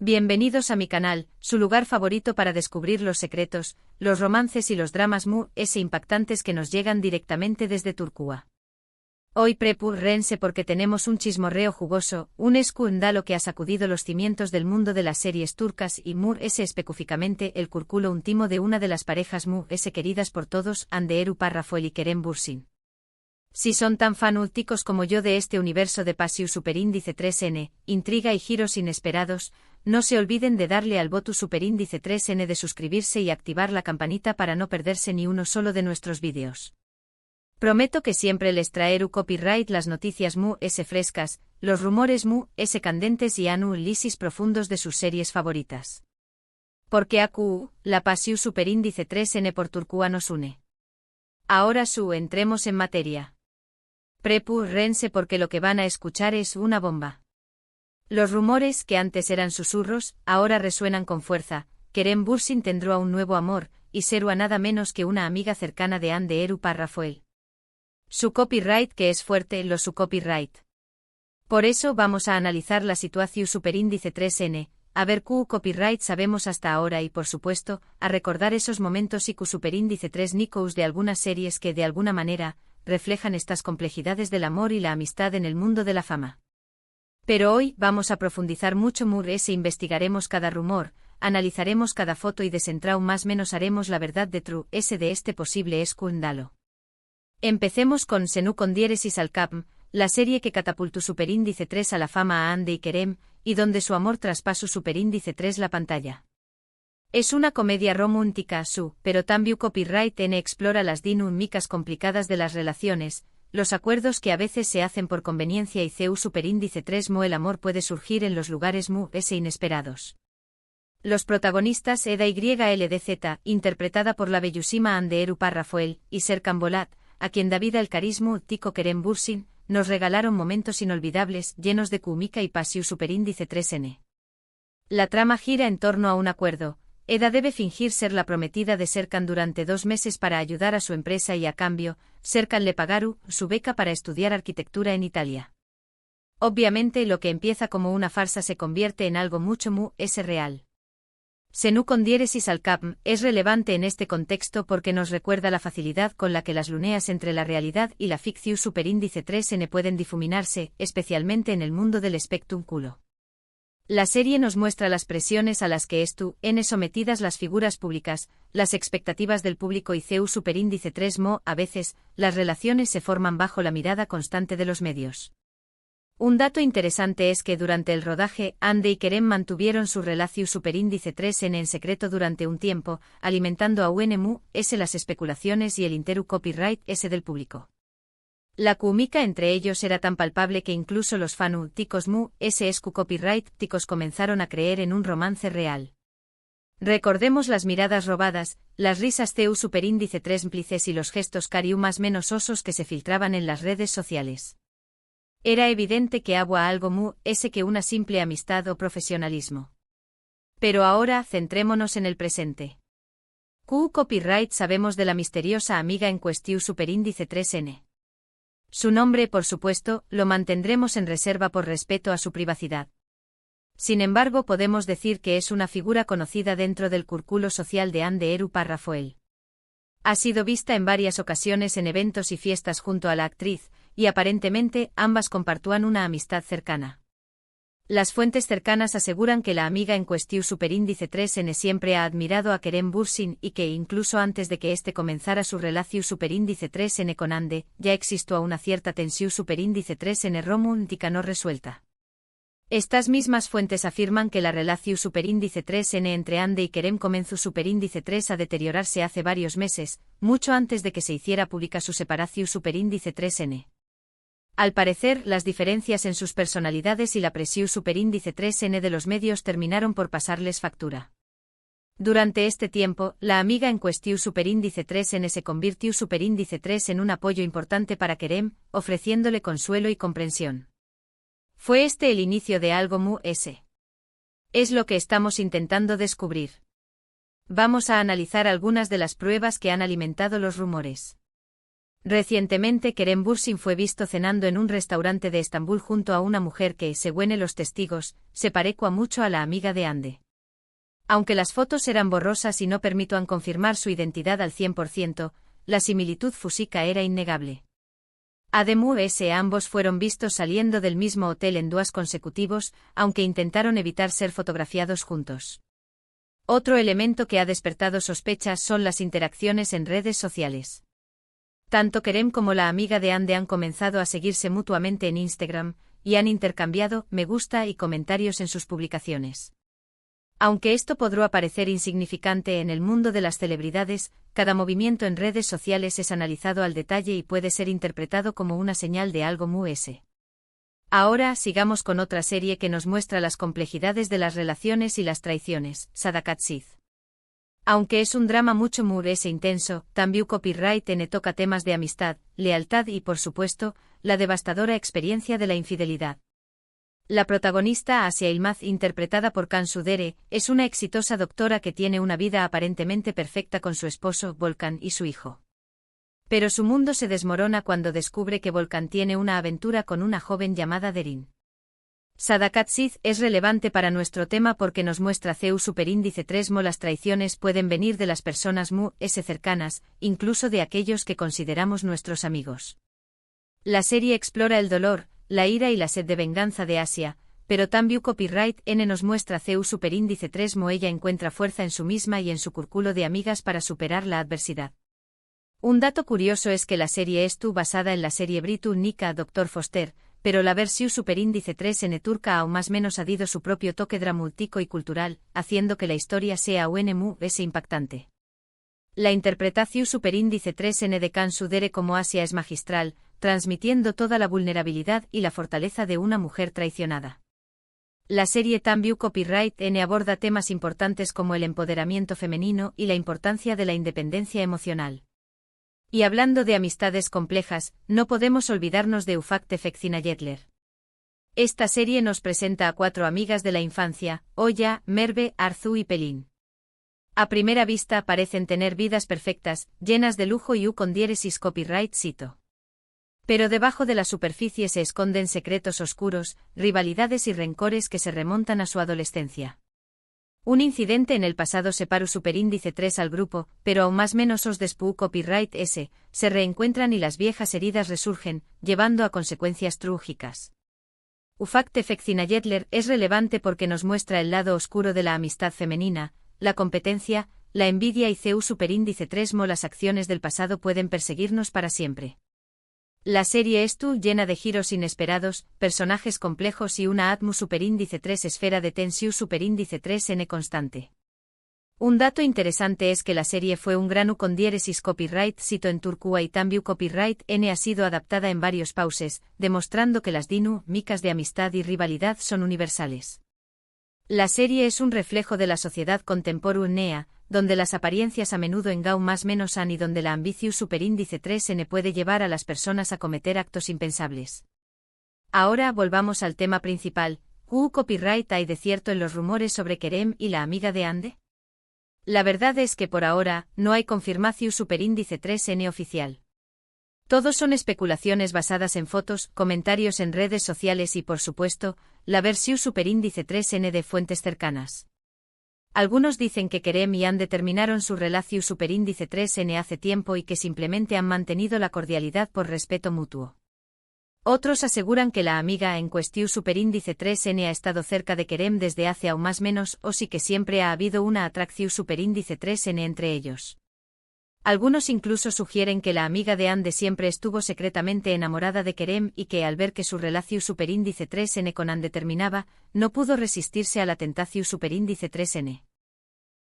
Bienvenidos a mi canal, su lugar favorito para descubrir los secretos, los romances y los dramas impactantes que nos llegan directamente desde Turquía. Hoy prepárense porque tenemos un chismorreo jugoso, un escándalo que ha sacudido los cimientos del mundo de las series turcas y específicamente el círculo íntimo de una de las parejas queridas por todos, Hande Erçel y Kerem Bürsin. Si son tan fanáticos como yo de este universo de Pasión Superíndice 3N, intriga y giros inesperados, no se olviden de darle al botón Superíndice 3N de suscribirse y activar la campanita para no perderse ni uno solo de nuestros vídeos. Prometo que siempre les traeré copyright las noticias frescas, los rumores candentes y análisis profundos de sus series favoritas. Porque la Pasión Superíndice 3N por Turquía nos une. Ahora entremos en materia. Prepárense porque lo que van a escuchar es una bomba. Los rumores que antes eran susurros, ahora resuenan con fuerza. Kerem Bürsin tendrá un nuevo amor, y será nada menos que una amiga cercana de Hande Erçel. Su copyright que es fuerte su copyright. Por eso vamos a analizar la situación Superíndice 3N, a ver qué copyright sabemos hasta ahora y por supuesto, a recordar esos momentos y Superíndice 3 Nikos de algunas series que de alguna manera, reflejan estas complejidades del amor y la amistad en el mundo de la fama. Pero hoy vamos a profundizar mucho investigaremos cada rumor, analizaremos cada foto y desentrao más menos haremos la verdad de este posible escándalo. Empecemos con Senu Condieres y Salcapm, la serie que catapultó Superíndice 3 a la fama a Hande y Kerem, y donde su amor traspasó Superíndice 3 la pantalla. Es una comedia romántica pero también copyright explora las dinámicas complicadas de las relaciones, los acuerdos que a veces se hacen por conveniencia y Superíndice 3 el amor puede surgir en los lugares inesperados. Los protagonistas Eda YLDZ, interpretada por la bellísima Hande Erçel, y Serkan Bolat, a quien da vida el carismático Kerem Bürsin, nos regalaron momentos inolvidables, llenos de cómica y pasión Superíndice 3N. La trama gira en torno a un acuerdo. Eda debe fingir ser la prometida de Serkan durante 2 meses para ayudar a su empresa y a cambio, Serkan le pagará su beca para estudiar arquitectura en Italia. Obviamente lo que empieza como una farsa se convierte en algo mucho real. Senu Condieres y Salcapm es relevante en este contexto porque nos recuerda la facilidad con la que las líneas entre la realidad y la ficción Superíndice 3N pueden difuminarse, especialmente en el mundo del espectáculo. La serie nos muestra las presiones a las que están sometidas las figuras públicas, las expectativas del público y Superíndice 3 a veces, las relaciones se forman bajo la mirada constante de los medios. Un dato interesante es que durante el rodaje, Hande y Kerem mantuvieron su relación Superíndice 3N en secreto durante un tiempo, alimentando aún las especulaciones y el copyright del público. La química entre ellos era tan palpable que incluso los fanáticos copyright comenzaron a creer en un romance real. Recordemos las miradas robadas, las risas Superíndice 3 cómplices y los gestos más menos osos que se filtraban en las redes sociales. Era evidente que había algo que una simple amistad o profesionalismo. Pero ahora centrémonos en el presente. ¿Qué copyright sabemos de la misteriosa amiga en cuestión Superíndice 3N? Su nombre, por supuesto, lo mantendremos en reserva por respeto a su privacidad. Sin embargo, podemos decir que es una figura conocida dentro del círculo social de Hande Erçel. Ha sido vista en varias ocasiones en eventos y fiestas junto a la actriz, y aparentemente ambas compartían una amistad cercana. Las fuentes cercanas aseguran que la amiga en cuestión Superíndice 3N siempre ha admirado a Kerem Bürsin y que incluso antes de que éste comenzara su relación Superíndice 3N con Hande, ya existía una cierta tensión Superíndice 3N romántica no resuelta. Estas mismas fuentes afirman que la relación Superíndice 3N entre Hande y Kerem comenzó Superíndice 3 a deteriorarse hace varios meses, mucho antes de que se hiciera pública su separación Superíndice 3N. Al parecer, las diferencias en sus personalidades y la presión Superíndice 3N de los medios terminaron por pasarles factura. Durante este tiempo, la amiga en cuestión Superíndice 3N se convirtió Superíndice 3 en un apoyo importante para Kerem, ofreciéndole consuelo y comprensión. ¿Fue este el inicio de algo Es lo que estamos intentando descubrir. Vamos a analizar algunas de las pruebas que han alimentado los rumores. Recientemente Kerem Bürsin fue visto cenando en un restaurante de Estambul junto a una mujer que, según los testigos, se parecua mucho a la amiga de Hande. Aunque las fotos eran borrosas y no permitían confirmar su identidad al 100%, la similitud física era innegable. Además, ambos fueron vistos saliendo del mismo hotel en días consecutivos, aunque intentaron evitar ser fotografiados juntos. Otro elemento que ha despertado sospechas son las interacciones en redes sociales. Tanto Kerem como la amiga de Hande han comenzado a seguirse mutuamente en Instagram, y han intercambiado me gusta y comentarios en sus publicaciones. Aunque esto podrá parecer insignificante en el mundo de las celebridades, cada movimiento en redes sociales es analizado al detalle y puede ser interpretado como una señal de algo muy. Ahora sigamos con otra serie que nos muestra las complejidades de las relaciones y las traiciones, Sadakatsiz. Aunque es un drama mucho más intenso, también Copyright toca temas de amistad, lealtad y por supuesto, la devastadora experiencia de la infidelidad. La protagonista Asia Yılmaz, interpretada por Cansu Dere, es una exitosa doctora que tiene una vida aparentemente perfecta con su esposo, Volkan, y su hijo. Pero su mundo se desmorona cuando descubre que Volkan tiene una aventura con una joven llamada Derin. Sadakatsiz es relevante para nuestro tema porque nos muestra CEU superíndice 3 las traiciones pueden venir de las personas cercanas, incluso de aquellos que consideramos nuestros amigos. La serie explora el dolor, la ira y la sed de venganza de Asia, pero también Copyright nos muestra CEU superíndice 3 ella encuentra fuerza en su misma y en su círculo de amigas para superar la adversidad. Un dato curioso es que la serie es basada en la serie británica Dr. Foster, pero la versión superíndice 3 turca aún más menos ha dado su propio toque dramático y cultural, haciendo que la historia sea impactante. La interpretación superíndice 3 de Cansu Dere como Asia es magistral, transmitiendo toda la vulnerabilidad y la fortaleza de una mujer traicionada. La serie también Copyright aborda temas importantes como el empoderamiento femenino y la importancia de la independencia emocional. Y hablando de amistades complejas, no podemos olvidarnos de Ufak Tefek Zinayetler. Esta serie nos presenta a 4 amigas de la infancia, Oya, Merve, Arzu y Pelin. A primera vista parecen tener vidas perfectas, llenas de lujo y con diéresis Copyright cito. Pero debajo de la superficie se esconden secretos oscuros, rivalidades y rencores que se remontan a su adolescencia. Un incidente en el pasado separó superíndice 3 al grupo, pero aún más menos os despú Copyright S, se reencuentran y las viejas heridas resurgen, llevando a consecuencias trágicas. Ufak Tefek Zinayetler es relevante porque nos muestra el lado oscuro de la amistad femenina, la competencia, la envidia y CEU superíndice 3 las acciones del pasado pueden perseguirnos para siempre. La serie es llena de giros inesperados, personajes complejos y una atmu superíndice 3 esfera de tensión superíndice 3 constante. Un dato interesante es que la serie fue un grano con diéresis Copyright cito en turcua y también Copyright ha sido adaptada en varios pauses, demostrando que las dinámicas de amistad y rivalidad son universales. La serie es un reflejo de la sociedad contemporánea, donde las apariencias a menudo engañan más menos y donde la ambición superíndice 3 puede llevar a las personas a cometer actos impensables. Ahora volvamos al tema principal, ¿qué copyright hay de cierto en los rumores sobre Kerem y la amiga de Hande? La verdad es que por ahora, no hay confirmación superíndice 3 oficial. Todos son especulaciones basadas en fotos, comentarios en redes sociales y por supuesto, la versión superíndice 3 de fuentes cercanas. Algunos dicen que Kerem y Hande terminaron su relación superíndice 3 hace tiempo y que simplemente han mantenido la cordialidad por respeto mutuo. Otros aseguran que la amiga en cuestión superíndice 3 ha estado cerca de Kerem desde hace aún más menos o sí que siempre ha habido una atracción superíndice 3 entre ellos. Algunos incluso sugieren que la amiga de Hande siempre estuvo secretamente enamorada de Kerem y que al ver que su relación superíndice 3 con Hande terminaba, no pudo resistirse a la tentación superíndice 3.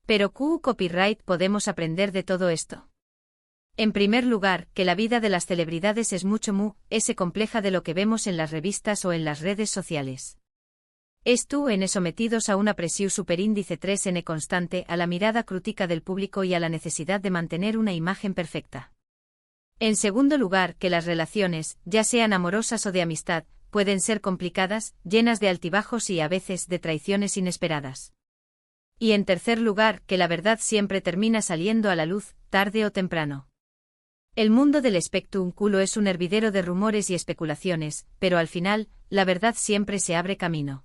Pero ¿qué copyright podemos aprender de todo esto? En primer lugar, que la vida de las celebridades es mucho compleja de lo que vemos en las revistas o en las redes sociales. Sometidos a una presión superíndice 3 constante, a la mirada crítica del público y a la necesidad de mantener una imagen perfecta. En segundo lugar, que las relaciones, ya sean amorosas o de amistad, pueden ser complicadas, llenas de altibajos y a veces de traiciones inesperadas. Y en tercer lugar, que la verdad siempre termina saliendo a la luz, tarde o temprano. El mundo del espectáculo es un hervidero de rumores y especulaciones, pero al final, la verdad siempre se abre camino.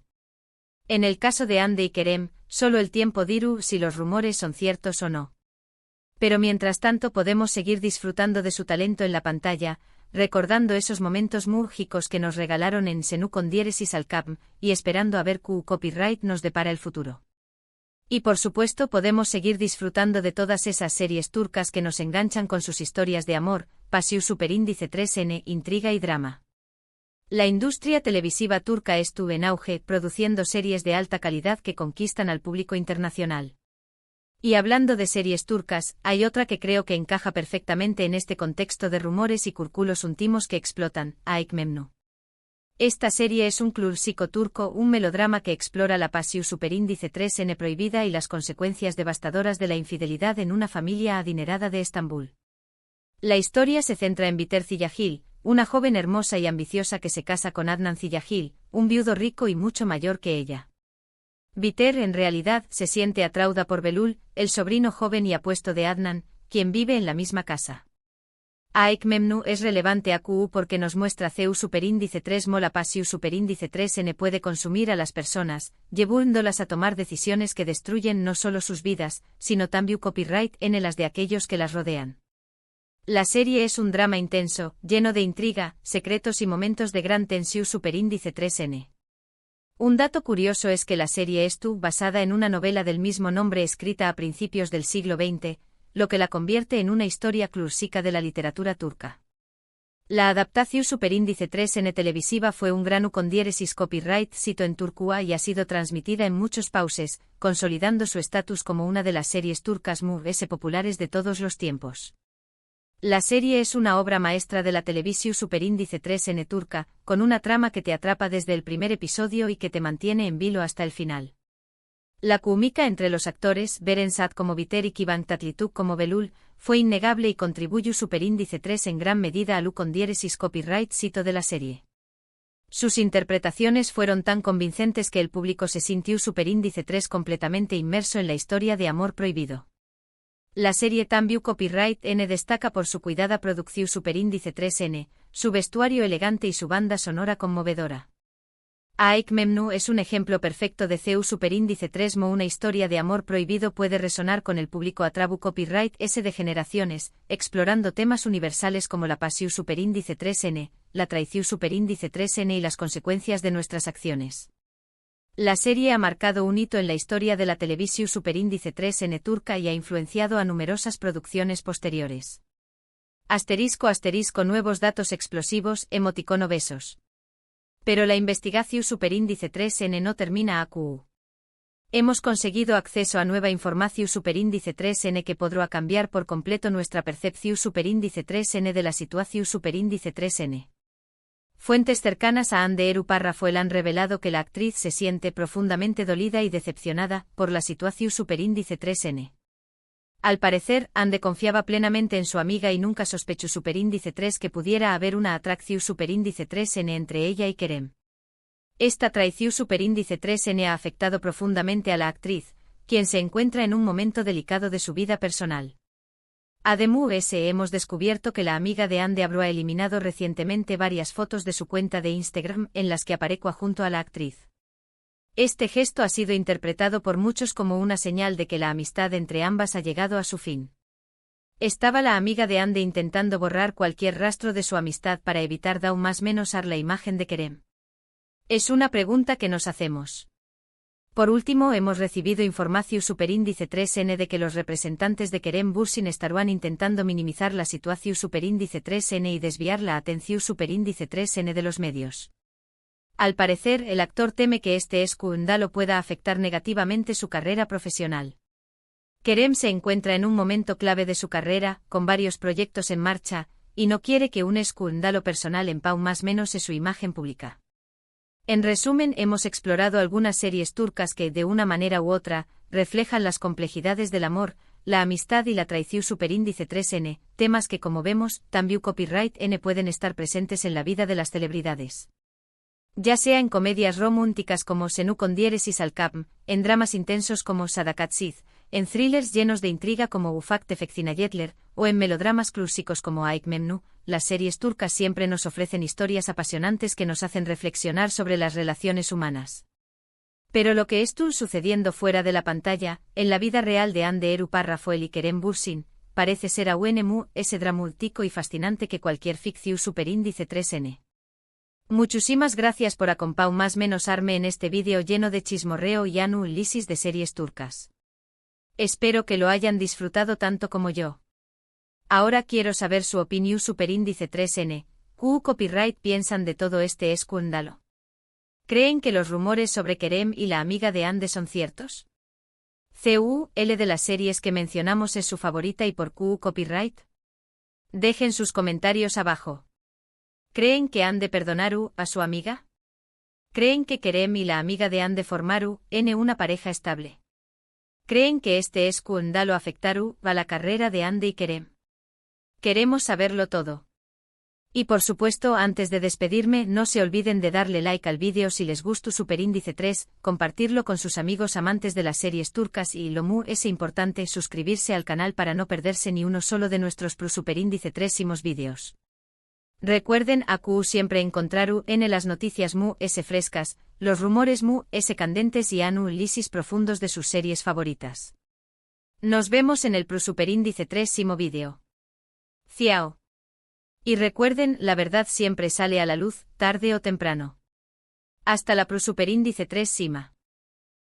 En el caso de Hande y Kerem, solo el tiempo dirá si los rumores son ciertos o no. Pero mientras tanto podemos seguir disfrutando de su talento en la pantalla, recordando esos momentos mágicos que nos regalaron en Senú con diéresis al cap, y esperando a ver qué copyright nos depara el futuro. Y por supuesto podemos seguir disfrutando de todas esas series turcas que nos enganchan con sus historias de amor, pasión superíndice 3N, intriga y drama. La industria televisiva turca estuvo en auge, produciendo series de alta calidad que conquistan al público internacional. Y hablando de series turcas, hay otra que creo que encaja perfectamente en este contexto de rumores y círculos íntimos que explotan, Aik Memnu. Esta serie es un clásico turco, un melodrama que explora la pasión superíndice 3N prohibida y las consecuencias devastadoras de la infidelidad en una familia adinerada de Estambul. La historia se centra en Biter Ziyagil, una joven hermosa y ambiciosa que se casa con Adnan Ziyagil, un viudo rico y mucho mayor que ella. Biter en realidad se siente atraída por Belul, el sobrino joven y apuesto de Adnan, quien vive en la misma casa. Aik Memnu es relevante a QU porque nos muestra CU superíndice 3 mola pasiu superíndice 3N puede consumir a las personas, llevándolas a tomar decisiones que destruyen no solo sus vidas, sino también copyright en las de aquellos que las rodean. La serie es un drama intenso, lleno de intriga, secretos y momentos de gran tensión superíndice 3N. Un dato curioso es que la serie estuvo basada en una novela del mismo nombre escrita a principios del siglo XX, lo que la convierte en una historia clásica de la literatura turca. La adaptación superíndice 3N televisiva fue un gran con diéresis copyright cito en Turquía y ha sido transmitida en muchos países, consolidando su estatus como una de las series turcas más populares de todos los tiempos. La serie es una obra maestra de la televisión superíndice 3N turca, con una trama que te atrapa desde el primer episodio y que te mantiene en vilo hasta el final. La química entre los actores, Beren Saat como Biter y Kivan Tatlituk como Belul, fue innegable y contribuyó superíndice 3 en gran medida al con diéresis copyright cito de la serie. Sus interpretaciones fueron tan convincentes que el público se sintió superíndice 3 completamente inmerso en la historia de amor prohibido. La serie también copyright N destaca por su cuidada producción superíndice 3N, su vestuario elegante y su banda sonora conmovedora. Aik Memnu es un ejemplo perfecto de CU superíndice 3 mo una historia de amor prohibido puede resonar con el público a trabu copyright S de generaciones, explorando temas universales como la pasión superíndice 3N, la traición superíndice 3N y las consecuencias de nuestras acciones. La serie ha marcado un hito en la historia de la televisión superíndice 3N turca y ha influenciado a numerosas producciones posteriores. *** nuevos datos explosivos, emoticono besos. Pero la investigación superíndice 3N no termina a QU. Hemos conseguido acceso a nueva información superíndice 3N que podrá cambiar por completo nuestra percepción superíndice 3N de la situación superíndice 3N. Fuentes cercanas a Hande Eru Parrafoel han revelado que la actriz se siente profundamente dolida y decepcionada por la situación superíndice 3N. Al parecer, Hande confiaba plenamente en su amiga y nunca sospechó superíndice 3 que pudiera haber una atracción superíndice 3N entre ella y Kerem. Esta traición superíndice 3N ha afectado profundamente a la actriz, quien se encuentra en un momento delicado de su vida personal. Además, hemos descubierto que la amiga de Hande habrá eliminado recientemente varias fotos de su cuenta de Instagram en las que aparece junto a la actriz. Este gesto ha sido interpretado por muchos como una señal de que la amistad entre ambas ha llegado a su fin. Estaba la amiga de Hande intentando borrar cualquier rastro de su amistad para evitar aún más menosar la imagen de Kerem. Es una pregunta que nos hacemos. Por último, hemos recibido información superíndice 3N de que los representantes de Kerem Bürsin estarán intentando minimizar la situación superíndice 3N y desviar la atención superíndice 3N de los medios. Al parecer, el actor teme que este escándalo pueda afectar negativamente su carrera profesional. Kerem se encuentra en un momento clave de su carrera, con varios proyectos en marcha, y no quiere que un escándalo personal empau más menos su imagen pública. En resumen, hemos explorado algunas series turcas que, de una manera u otra, reflejan las complejidades del amor, la amistad y la traición superíndice 3N, temas que como vemos, también copyright N pueden estar presentes en la vida de las celebridades. Ya sea en comedias románticas como Senú con diéresis al cap, en dramas intensos como Sadakat Sid, en thrillers llenos de intriga como Ufak Tefek Jetler, o en melodramas clásicos como Aik Memnu, las series turcas siempre nos ofrecen historias apasionantes que nos hacen reflexionar sobre las relaciones humanas. Pero lo que estuvo sucediendo fuera de la pantalla, en la vida real de Hande Eru Rafael y Kerem Bürsin, parece ser aún ese dramúltico y fascinante que cualquier ficción superíndice 3N. Muchísimas gracias por acompañar más menos arme en este vídeo lleno de chismorreo y análisis de series turcas. Espero que lo hayan disfrutado tanto como yo. Ahora quiero saber su opinión superíndice 3N, ¿qué copyright piensan de todo este escándalo? ¿Creen que los rumores sobre Kerem y la amiga de Hande son ciertos? ¿Cuál de las series que mencionamos es su favorita y por qué copyright? Dejen sus comentarios abajo. ¿Creen que han de perdonar a su amiga? ¿Creen que Kerem y la amiga de Hande formaron una pareja estable? ¿Creen que este escándalo afectará a la carrera de Hande y Kerem? Queremos saberlo todo. Y por supuesto, antes de despedirme, no se olviden de darle like al vídeo si les gustó Superíndice 3, compartirlo con sus amigos amantes de las series turcas y lo muy es importante suscribirse al canal para no perderse ni uno solo de nuestros Superíndice 3 vídeos. Recuerden siempre encontraru en las noticias frescas, los rumores candentes y análisis profundos de sus series favoritas. Nos vemos en el Superíndice 3 vídeo. Ciao. Y recuerden, la verdad siempre sale a la luz, tarde o temprano. Hasta la Superíndice 3.